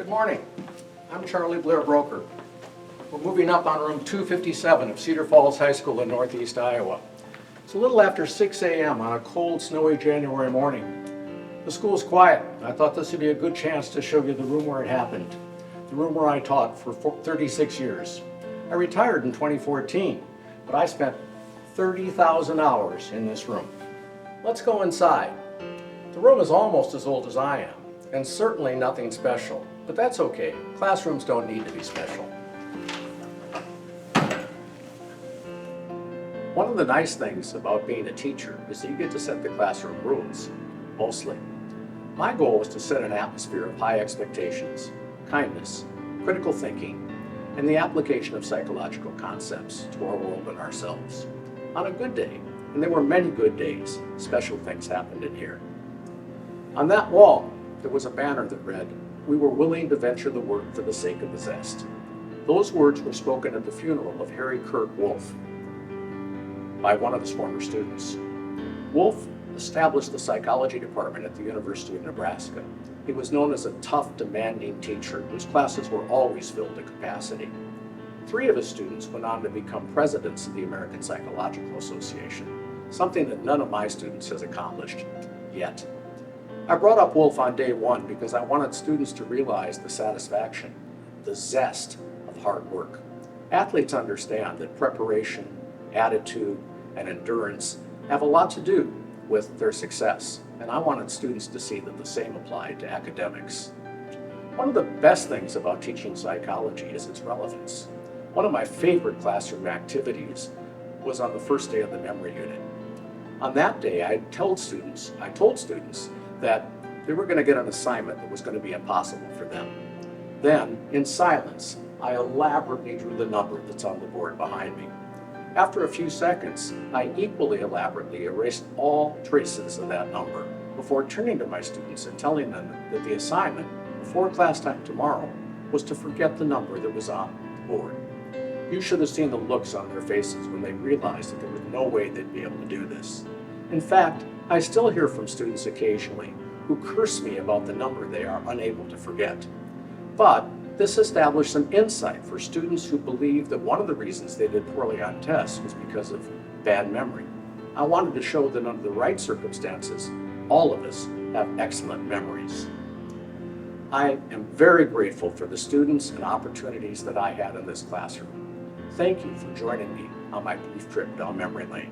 Good morning. I'm Charlie Blair-Broeker. We're moving up on room 257 of Cedar Falls High School in Northeast Iowa. It's a little after 6 a.m. on a cold, snowy January morning. The school's quiet. I thought this would be a good chance to show you the room where it happened, the room where I taught for 36 years. I retired in 2014, but I spent 30,000 hours in this room. Let's go inside. The room is almost as old as I am, and certainly nothing special, but that's okay. Classrooms don't need to be special. One of the nice things about being a teacher is that you get to set the classroom rules, mostly. My goal was to set an atmosphere of high expectations, kindness, critical thinking, and the application of psychological concepts to our world and ourselves. On a good day, and there were many good days, special things happened in here. On that wall, there was a banner that read, "We were willing to venture the work for the sake of the zest." Those words were spoken at the funeral of Harry Kurt Wolff by one of his former students. Wolff established the psychology department at the University of Nebraska. He was known as a tough, demanding teacher whose classes were always filled to capacity. 3 of his students went on to become presidents of the American Psychological Association, something that none of my students has accomplished yet. I brought up Wolff on day 1 because I wanted students to realize the satisfaction, the zest of hard work. Athletes understand that preparation, attitude, and endurance have a lot to do with their success, and I wanted students to see that the same applied to academics. One of the best things about teaching psychology is its relevance. One of my favorite classroom activities was on the first day of the memory unit. On that day, I told students that they were going to get an assignment that was going to be impossible for them. Then, in silence, I elaborately drew the number that's on the board behind me. After a few seconds, I equally elaborately erased all traces of that number before turning to my students and telling them that the assignment before class time tomorrow was to forget the number that was on the board. You should have seen the looks on their faces when they realized that there was no way they'd be able to do this. In fact, I still hear from students occasionally who curse me about the number they are unable to forget. But this established some insight for students who believe that one of the reasons they did poorly on tests was because of bad memory. I wanted to show that under the right circumstances, all of us have excellent memories. I am very grateful for the students and opportunities that I had in this classroom. Thank you for joining me on my brief trip down memory lane.